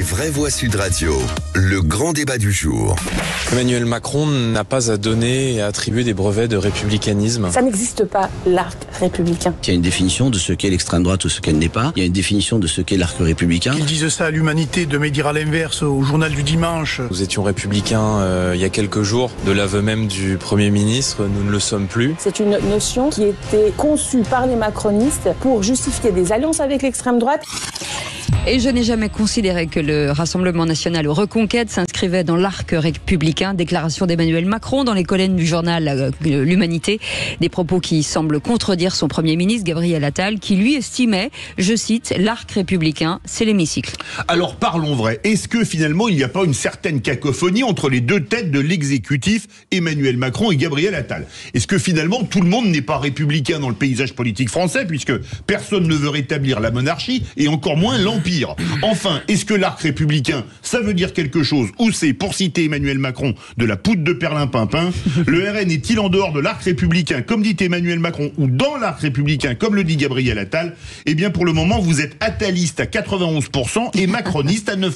Vraies Voix Sud Radio, le grand débat du jour. Emmanuel Macron n'a pas à donner et à attribuer des brevets de républicanisme. Ça n'existe pas, l'arc républicain. Il y a une définition de ce qu'est l'extrême droite ou ce qu'elle n'est pas. Il y a une définition de ce qu'est l'arc républicain. Ils disent ça à l'Humanité, de me dire à l'inverse au journal du dimanche. Nous étions républicains il y a quelques jours. De l'aveu même du Premier ministre, nous ne le sommes plus. C'est une notion qui était conçue par les macronistes pour justifier des alliances avec l'extrême droite. Et je n'ai jamais considéré que le Rassemblement national Reconquête s'inscrivait dans l'arc républicain. Déclaration d'Emmanuel Macron dans les colonnes du journal L'Humanité. Des propos qui semblent contredire son Premier ministre, Gabriel Attal, qui lui estimait, je cite, l'arc républicain, c'est l'hémicycle. Alors parlons vrai. Est-ce que finalement il n'y a pas une certaine cacophonie entre les deux têtes de l'exécutif, Emmanuel Macron et Gabriel Attal? Est-ce que finalement tout le monde n'est pas républicain dans le paysage politique français, puisque personne ne veut rétablir la monarchie et encore moins l'Empire? Enfin, est-ce que l'arc républicain, ça veut dire quelque chose, ou c'est, pour citer Emmanuel Macron, de la poudre de perlimpinpin? Le RN est-il en dehors de l'arc républicain, comme dit Emmanuel Macron, ou dans l'arc républicain, comme le dit Gabriel Attal? Eh bien, pour le moment, vous êtes attaliste à 91% et macroniste à 9%.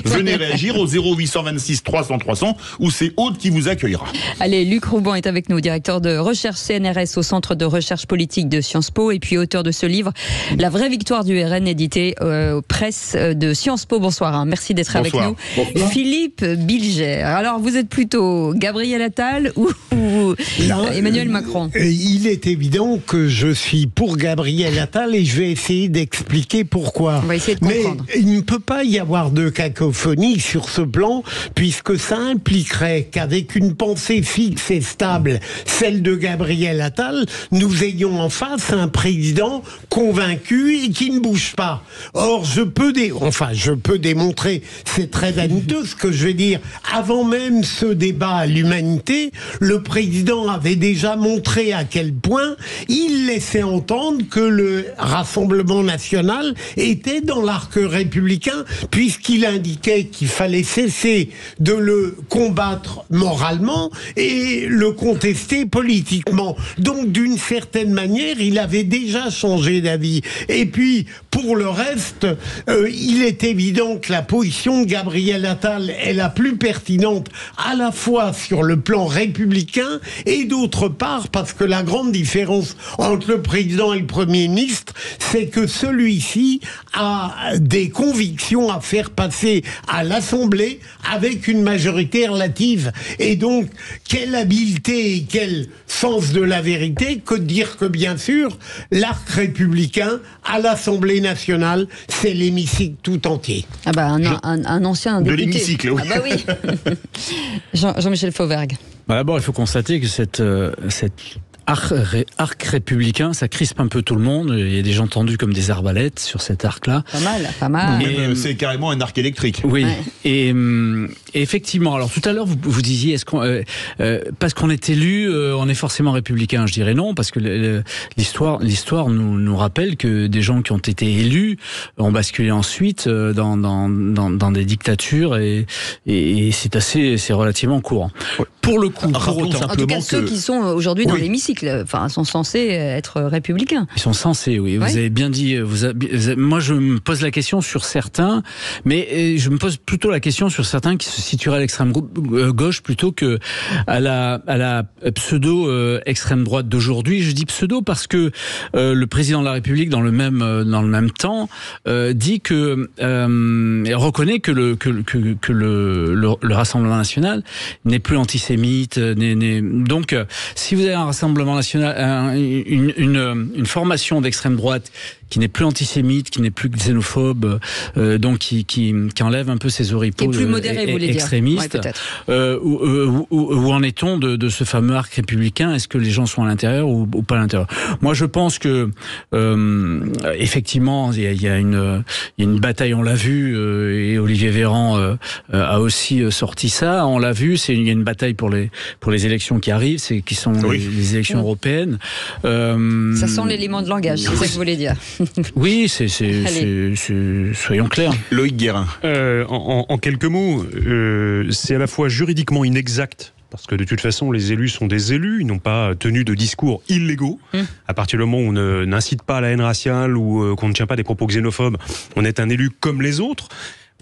Venez réagir au 0826 300 300, ou c'est Aude qui vous accueillera. Allez, Luc Rouban est avec nous, directeur de recherche CNRS au Centre de recherche politique de Sciences Po, et puis auteur de ce livre, La vraie victoire du RN, édité presse de Sciences Po. Bonsoir, merci d'être avec nous. Bonsoir. Philippe Bilger. Alors, vous êtes plutôt Gabriel Attal ou Emmanuel Macron? Il est évident que je suis pour Gabriel Attal et je vais essayer d'expliquer pourquoi. On va essayer de comprendre. Mais il ne peut pas y avoir de cacophonie sur ce plan, puisque ça impliquerait qu'avec une pensée fixe et stable, celle de Gabriel Attal, nous ayons en face un président convaincu et qui ne bouge pas. Or, je peux démontrer, c'est très vaniteux ce que je vais dire, avant même ce débat à l'Humanité, le président avait déjà montré à quel point il laissait entendre que le Rassemblement national était dans l'arc républicain, puisqu'il indiquait qu'il fallait cesser de le combattre moralement et le contester politiquement. Donc, d'une certaine manière, il avait déjà changé d'avis. Et puis, pour le reste, il est évident que la position de Gabriel Attal est la plus pertinente, à la fois sur le plan républicain et d'autre part parce que la grande différence entre le président et le Premier ministre, c'est que celui-ci a des convictions à faire passer à l'Assemblée avec une majorité relative. Et donc, quelle habileté et quel sens de la vérité que de dire que, bien sûr, l'arc républicain à l'Assemblée nationale, c'est l'hémicycle tout entier. Ah bah un ancien député. De l'hémicycle, oui. Ah bah oui. Jean-Michel Fauvergue. D'abord, il faut constater que cette arc républicain, ça crispe un peu tout le monde. Il y a des gens tendus comme des arbalètes sur cet arc-là. Pas mal. Et c'est carrément un arc électrique. Oui. Ouais. Et effectivement, alors tout à l'heure, vous disiez, parce qu'on est élu, on est forcément républicain? Je dirais non, parce que l'histoire nous rappelle que des gens qui ont été élus ont basculé ensuite dans des dictatures et c'est relativement courant. Ouais. Pour le coup, en tout cas, ceux qui sont aujourd'hui dans l'hémicycle, sont censés être républicains. Ils sont censés, oui. Vous avez bien dit. Moi, je me pose la question sur certains, mais je me pose plutôt la question sur certains qui se situeraient à l'extrême gauche plutôt que à la pseudo extrême droite d'aujourd'hui. Je dis pseudo parce que le président de la République, dans le même temps, dit que reconnaît que le Rassemblement national n'est plus antisémite. Donc, si vous avez un Rassemblement national, une formation d'extrême droite qui n'est plus antisémite, qui n'est plus xénophobe, donc qui enlève un peu ses oripeaux extrémistes. Ouais, où en est-on de ce fameux arc républicain? Est-ce que les gens sont à l'intérieur ou pas à l'intérieur? Moi, je pense que effectivement, il y a une bataille, on l'a vu, et Olivier Véran a aussi sorti ça. On l'a vu, il y a une bataille pour les élections qui arrivent, qui sont les élections européennes. Ça sent l'élément de langage, c'est ça que vous voulez dire. Oui, soyons clairs. Loïc Guérin. En quelques mots, c'est à la fois juridiquement inexact, parce que de toute façon, les élus sont des élus, ils n'ont pas tenu de discours illégaux. À partir du moment où on n'incite pas à la haine raciale ou qu'on ne tient pas des propos xénophobes, on est un élu comme les autres.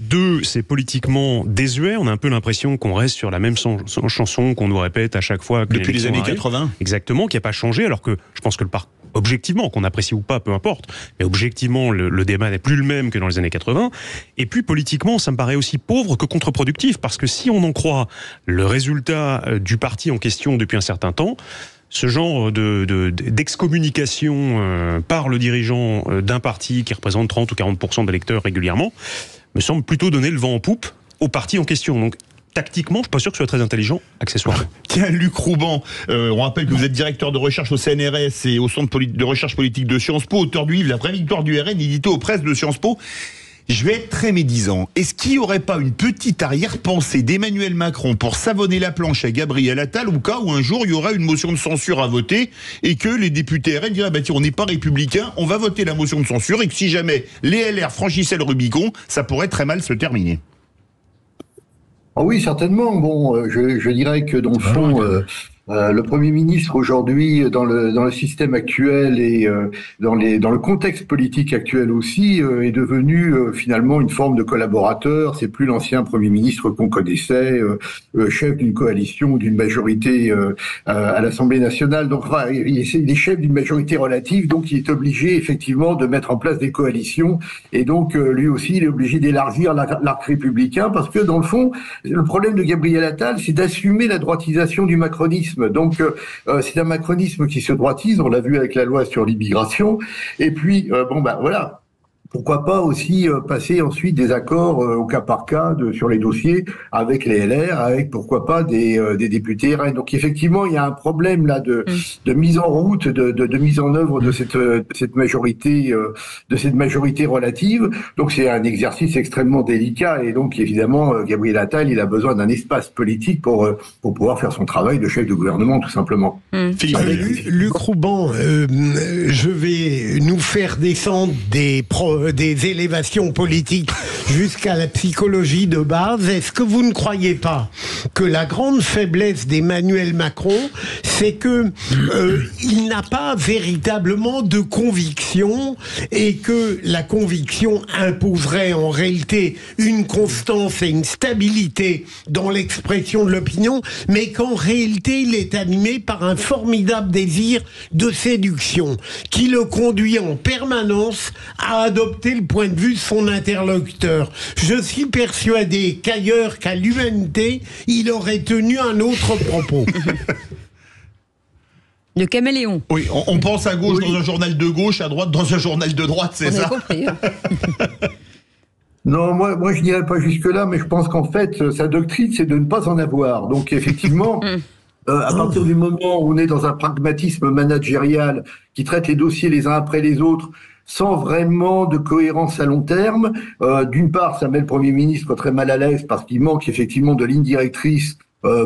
2, c'est politiquement désuet. On a un peu l'impression qu'on reste sur la même chanson qu'on nous répète à chaque fois. Depuis les années 80. Exactement, qui n'a pas changé, alors que je pense que objectivement, qu'on apprécie ou pas, peu importe, mais objectivement, le débat n'est plus le même que dans les années 80. Et puis, politiquement, ça me paraît aussi pauvre que contre-productif, parce que si on en croit le résultat du parti en question depuis un certain temps, ce genre d'excommunication par le dirigeant d'un parti qui représente 30 ou 40% d'électeurs régulièrement me semble plutôt donner le vent en poupe au parti en question. Donc, tactiquement, je suis pas sûr que ce soit très intelligent, accessoirement. Tiens, Luc Rouban, on rappelle que vous êtes directeur de recherche au CNRS et au Centre de recherche politique de Sciences Po, auteur du livre La vraie victoire du RN, édité aux presses de Sciences Po. Je vais être très médisant. Est-ce qu'il n'y aurait pas une petite arrière-pensée d'Emmanuel Macron pour savonner la planche à Gabriel Attal au cas où un jour il y aura une motion de censure à voter et que les députés RN diraient bah tiens, on n'est pas républicain, on va voter la motion de censure et que si jamais les LR franchissaient le Rubicon, ça pourrait très mal se terminer. Ah oui, certainement. Bon, je dirais que dans le fond, le Premier ministre aujourd'hui, dans le système actuel et dans le contexte politique actuel aussi, est devenu finalement une forme de collaborateur. C'est plus l'ancien Premier ministre qu'on connaissait, chef d'une coalition ou d'une majorité à l'Assemblée nationale. Donc, enfin, il est chef d'une majorité relative, donc il est obligé effectivement de mettre en place des coalitions. Et donc, lui aussi, il est obligé d'élargir l'arc républicain parce que dans le fond, le problème de Gabriel Attal, c'est d'assumer la droitisation du macronisme. Donc, c'est un macronisme qui se droitise, on l'a vu avec la loi sur l'immigration. Et puis, voilà. Pourquoi pas aussi passer ensuite des accords au cas par cas sur les dossiers avec les LR, avec pourquoi pas des députés RN. Donc effectivement, il y a un problème là de mise en route, de mise en œuvre de cette majorité relative. Donc c'est un exercice extrêmement délicat et donc évidemment Gabriel Attal, il a besoin d'un espace politique pour pouvoir faire son travail de chef de gouvernement tout simplement. Luc Rouban, je vais nous faire descendre des élévations politiques jusqu'à la psychologie de base. Est-ce que vous ne croyez pas que la grande faiblesse d'Emmanuel Macron, c'est que il n'a pas véritablement de conviction et que la conviction imposerait en réalité une constance et une stabilité dans l'expression de l'opinion, mais qu'en réalité il est animé par un formidable désir de séduction qui le conduit en permanence à adopter le point de vue de son interlocuteur. Je suis persuadé qu'ailleurs qu'à l'humanité, il aurait tenu un autre propos. Le caméléon. Oui, on pense à gauche dans un journal de gauche, à droite dans un journal de droite, c'est ça? Compris. Non, moi je n'irais pas jusque-là, mais je pense qu'en fait, sa doctrine, c'est de ne pas en avoir. Donc effectivement... à partir du moment où on est dans un pragmatisme managérial qui traite les dossiers les uns après les autres, sans vraiment de cohérence à long terme, d'une part, ça met le Premier ministre très mal à l'aise parce qu'il manque effectivement de ligne directrice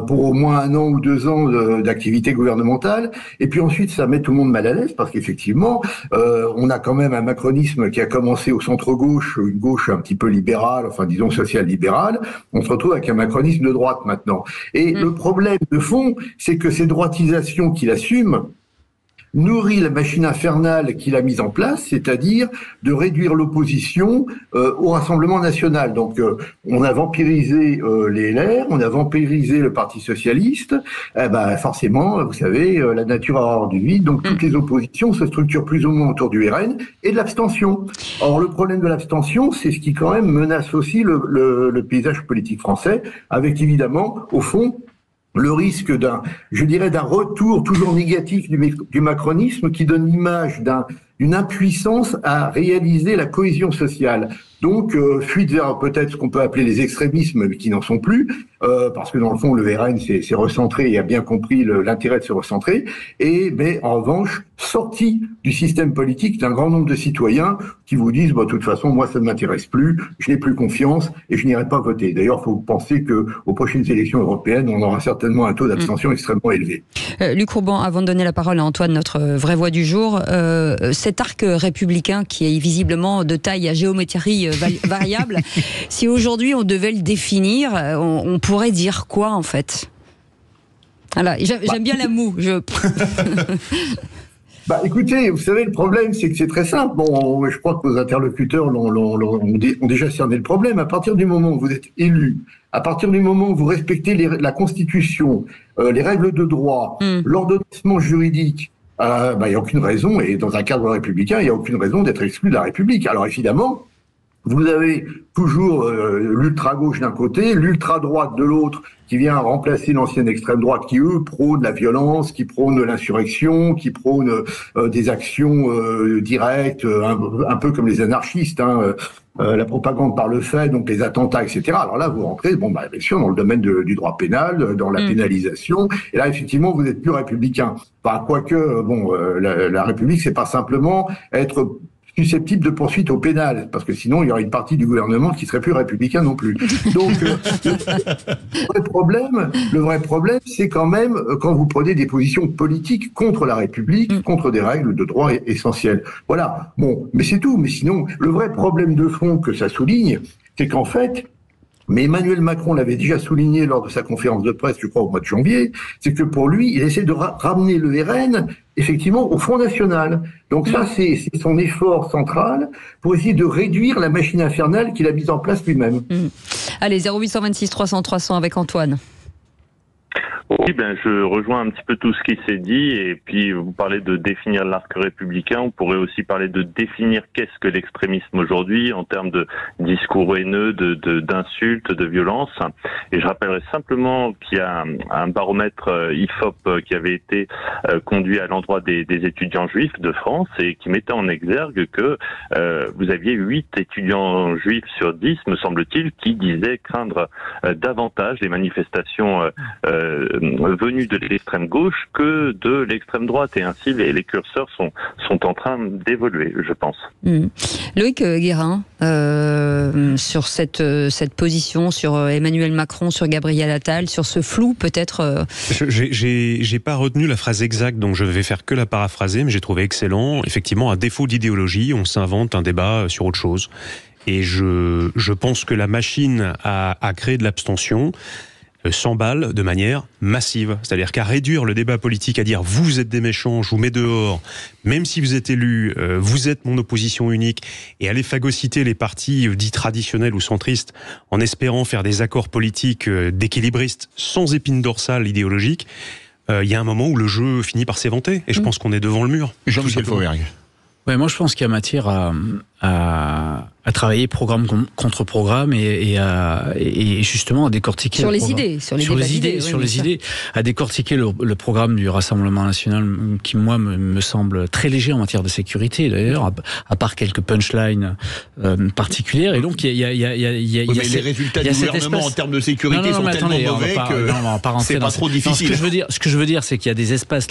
pour au moins 1 an ou 2 ans d'activité gouvernementale. Et puis ensuite, ça met tout le monde mal à l'aise parce qu'effectivement, on a quand même un macronisme qui a commencé au centre-gauche, une gauche un petit peu libérale, enfin disons social-libérale. On se retrouve avec un macronisme de droite maintenant. Et le problème de fond, c'est que ces droitisations qu'il assume nourrit la machine infernale qu'il a mise en place, c'est-à-dire de réduire l'opposition au Rassemblement national. Donc, on a vampirisé les LR, on a vampirisé le Parti socialiste. Forcément, vous savez, la nature a horreur du vide. Donc, toutes les oppositions se structurent plus ou moins autour du RN et de l'abstention. Or, le problème de l'abstention, c'est ce qui quand même menace aussi le paysage politique français, avec évidemment, au fond, le risque d'un retour toujours négatif du macronisme qui donne l'image d'une impuissance à réaliser la cohésion sociale. Donc, fuite vers peut-être ce qu'on peut appeler les extrémismes, mais qui n'en sont plus, parce que dans le fond, le RN s'est recentré et a bien compris l'intérêt de se recentrer, mais en revanche, sorti du système politique d'un grand nombre de citoyens qui vous disent, de toute façon, moi, ça ne m'intéresse plus, je n'ai plus confiance et je n'irai pas voter. D'ailleurs, il faut penser qu'aux prochaines élections européennes, on aura certainement un taux d'abstention extrêmement élevé. Luc Rouban, avant de donner la parole à Antoine, notre vraie voix du jour, cet arc républicain qui est visiblement de taille à géométrie variable, si aujourd'hui on devait le définir, on pourrait dire quoi en fait? Voilà, j'aime bien la moue. Écoutez, vous savez, le problème, c'est que c'est très simple. Bon, je crois que vos interlocuteurs ont déjà cerné le problème. À partir du moment où vous êtes élu, à partir du moment où vous respectez la Constitution, les règles de droit, l'ordonnancement juridique, il n'y a aucune raison, et dans un cadre républicain, il n'y a aucune raison d'être exclu de la République. Alors évidemment, vous avez toujours l'ultra-gauche d'un côté, l'ultra-droite de l'autre, qui vient remplacer l'ancienne extrême-droite, qui, eux, prônent la violence, qui prônent l'insurrection, qui prônent des actions directes, un peu comme les anarchistes, la propagande par le fait, donc les attentats, etc. Alors là, vous rentrez, bien sûr, dans le domaine du droit pénal, dans la pénalisation, et là, effectivement, vous n'êtes plus républicain. Quoique, la République, c'est pas simplement être susceptible de poursuite au pénal, parce que sinon il y aurait une partie du gouvernement qui serait plus républicain non plus. Donc le vrai problème, c'est quand même quand vous prenez des positions politiques contre la République, contre des règles de droit essentielles. Voilà. Mais c'est tout. Mais sinon, le vrai problème de fond que ça souligne, c'est qu'en fait, mais Emmanuel Macron l'avait déjà souligné lors de sa conférence de presse, je crois, au mois de janvier, c'est que pour lui, il essaie de ramener le RN, effectivement, au Front National. Donc ça, c'est son effort central pour essayer de réduire la machine infernale qu'il a mise en place lui-même. Allez, 0826 300 300 avec Antoine. Oui, je rejoins un petit peu tout ce qui s'est dit, et puis vous parlez de définir l'arc républicain, on pourrait aussi parler de définir qu'est-ce que l'extrémisme aujourd'hui en termes de discours haineux, d'insultes, de violence. Et je rappellerai simplement qu'il y a un baromètre IFOP qui avait été conduit à l'endroit des étudiants juifs de France et qui mettait en exergue que vous aviez 8 étudiants juifs sur 10, me semble-t-il, qui disaient craindre davantage les manifestations venus de l'extrême gauche que de l'extrême droite, et ainsi les curseurs sont en train d'évoluer, je pense. Loïc Guérin, sur cette position, sur Emmanuel Macron, sur Gabriel Attal, sur ce flou peut-être. J'ai pas retenu la phrase exacte, donc je vais faire que la paraphraser, mais j'ai trouvé excellent. Effectivement, à défaut d'idéologie, on s'invente un débat sur autre chose. Et je pense que la machine à créer de l'abstention s'emballe de manière massive. C'est-à-dire qu'à réduire le débat politique à dire vous êtes des méchants, je vous mets dehors, même si vous êtes élu, vous êtes mon opposition unique, et aller phagocyter les partis dits traditionnels ou centristes en espérant faire des accords politiques d'équilibristes sans épine dorsale idéologique, il y a un moment où le jeu finit par s'éventer, et je pense qu'on est devant le mur. Jean-Michel Fauvergue. Ouais, moi je pense qu'il y a matière à travailler programme contre programme et justement à décortiquer sur les idées, à décortiquer le programme du Rassemblement National qui moi me semble très léger en matière de sécurité d'ailleurs, à part quelques punchlines particulières. Et donc il y a les résultats du gouvernement en termes de sécurité sont tellement mauvais que c'est pas trop difficile. Ce que je veux dire, c'est qu'il y a des espaces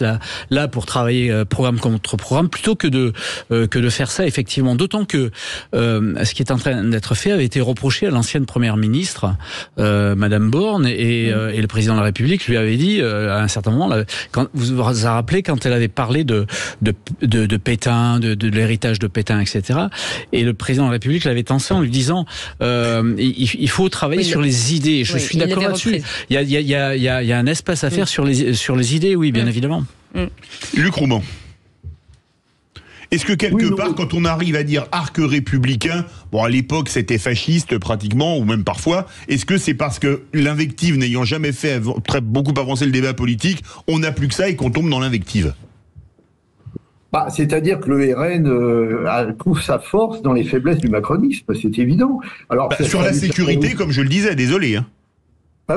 là pour travailler programme contre programme plutôt que de faire ça effectivement. D'autant que ce qui est en train d'être fait avait été reproché à l'ancienne première ministre, Madame Borne, et le président de la République lui avait dit à un certain moment, quand vous vous rappelez quand elle avait parlé de Pétain, de l'héritage de Pétain, etc. Et le président de la République l'avait tensé en lui disant il faut travailler sur les idées. Je suis d'accord là-dessus. Il y a un espace à faire sur les idées, oui, bien évidemment. Luc Rouman. Est-ce que quelque part, quand on arrive à dire arc républicain, bon à l'époque c'était fasciste pratiquement, ou même parfois, est-ce que c'est parce que l'invective n'ayant jamais fait beaucoup avancer le débat politique, on n'a plus que ça et qu'on tombe dans l'invective? C'est-à-dire que le RN trouve sa force dans les faiblesses du macronisme, c'est évident. Alors, sur la sécurité, comme je le disais, désolé.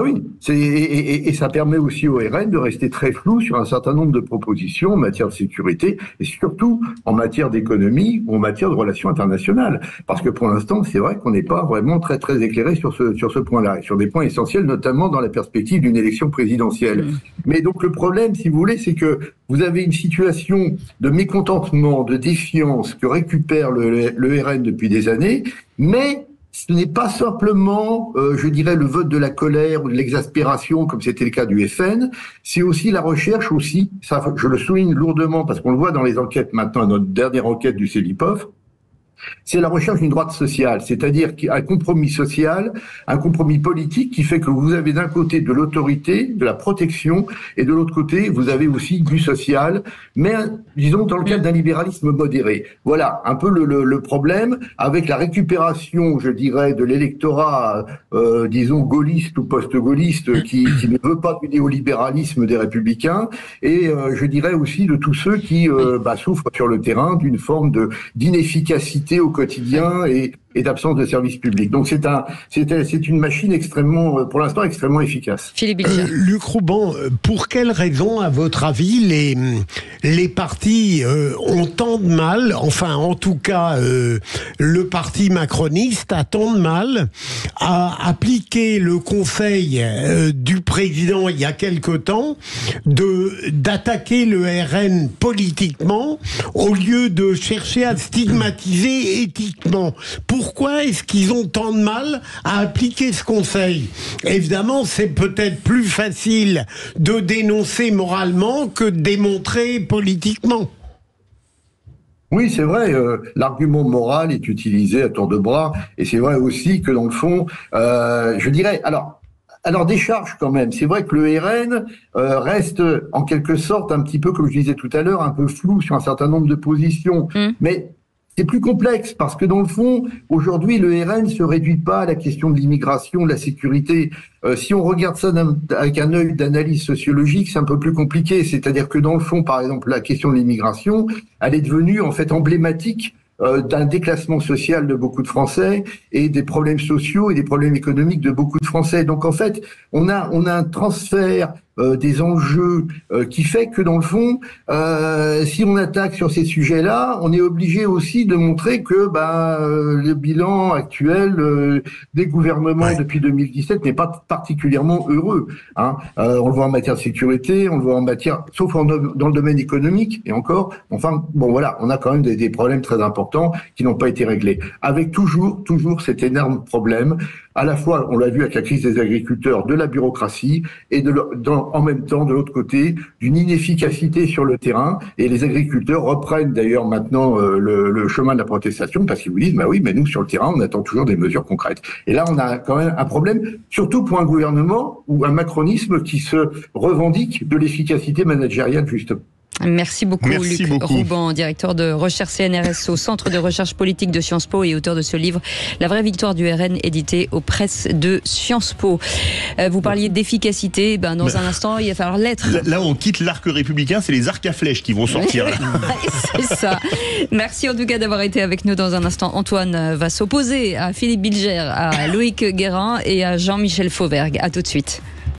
Oui, et ça permet aussi au RN de rester très flou sur un certain nombre de propositions en matière de sécurité et surtout en matière d'économie ou en matière de relations internationales. Parce que pour l'instant, c'est vrai qu'on n'est pas vraiment très très éclairé sur ce point-là, et sur des points essentiels, notamment dans la perspective d'une élection présidentielle. Mais donc le problème, si vous voulez, c'est que vous avez une situation de mécontentement, de défiance que récupère le RN depuis des années, mais ce n'est pas simplement, je dirais, le vote de la colère ou de l'exaspération, comme c'était le cas du FN, c'est aussi la recherche aussi, ça je le souligne lourdement parce qu'on le voit dans les enquêtes maintenant, notre dernière enquête du CELIPOF, c'est la recherche d'une droite sociale, c'est-à-dire un compromis social, un compromis politique qui fait que vous avez d'un côté de l'autorité, de la protection, et de l'autre côté, vous avez aussi du social, mais disons dans le cadre d'un libéralisme modéré. Voilà un peu le problème, avec la récupération, je dirais, de l'électorat, disons, gaulliste ou post-gaulliste, qui ne veut pas du néolibéralisme des Républicains, et je dirais aussi de tous ceux qui souffrent sur le terrain d'une forme d'inefficacité au quotidien et d'absence de services publics. Donc c'est une machine extrêmement, pour l'instant, extrêmement efficace. Philippe Bilger. Luc Rouban, pour quelles raisons, à votre avis, les partis ont tant de mal, enfin en tout cas le parti macroniste a tant de mal à appliquer le conseil du président il y a quelque temps d'attaquer le RN politiquement au lieu de chercher à stigmatiser éthiquement. Pourquoi est-ce qu'ils ont tant de mal à appliquer ce conseil? Évidemment, c'est peut-être plus facile de dénoncer moralement que de démontrer politiquement. Oui, c'est vrai, l'argument moral est utilisé à tour de bras, et c'est vrai aussi que dans le fond, je dirais, alors des charges quand même, c'est vrai que le RN reste en quelque sorte un petit peu, comme je disais tout à l'heure, un peu flou sur un certain nombre de positions, mais c'est plus complexe parce que dans le fond, aujourd'hui, le RN ne se réduit pas à la question de l'immigration, de la sécurité. Si on regarde ça avec un œil d'analyse sociologique, c'est un peu plus compliqué. C'est-à-dire que dans le fond, par exemple, la question de l'immigration, elle est devenue en fait emblématique d'un déclassement social de beaucoup de Français et des problèmes sociaux et des problèmes économiques de beaucoup de Français. Donc en fait, on a un transfert des enjeux qui fait que dans le fond, si on attaque sur ces sujets-là, on est obligé aussi de montrer que le bilan actuel des gouvernements depuis 2017 n'est pas particulièrement heureux. Hein. On le voit en matière de sécurité, on le voit en matière, sauf dans le domaine économique, et encore, enfin, bon voilà, on a quand même des problèmes très importants qui n'ont pas été réglés. Avec toujours cet énorme problème, à la fois, on l'a vu avec la crise des agriculteurs, de la bureaucratie, et en même temps, de l'autre côté, d'une inefficacité sur le terrain. Et les agriculteurs reprennent d'ailleurs maintenant le chemin de la protestation parce qu'ils vous disent, oui, mais nous, sur le terrain, on attend toujours des mesures concrètes. Et là, on a quand même un problème, surtout pour un gouvernement ou un macronisme qui se revendique de l'efficacité managériale, justement. Merci beaucoup, Luc Rouban, directeur de recherche CNRS au Centre de recherche politique de Sciences Po et auteur de ce livre « La vraie victoire du RN » édité aux presses de Sciences Po. Vous parliez d'efficacité, dans un instant, il va falloir l'être. Là, on quitte l'arc républicain, c'est les arcs à flèches qui vont sortir. C'est ça. Merci en tout cas d'avoir été avec nous. Dans un instant, Antoine va s'opposer à Philippe Bilger, à Loïc Guérin et à Jean-Michel Fauvergue. À tout de suite.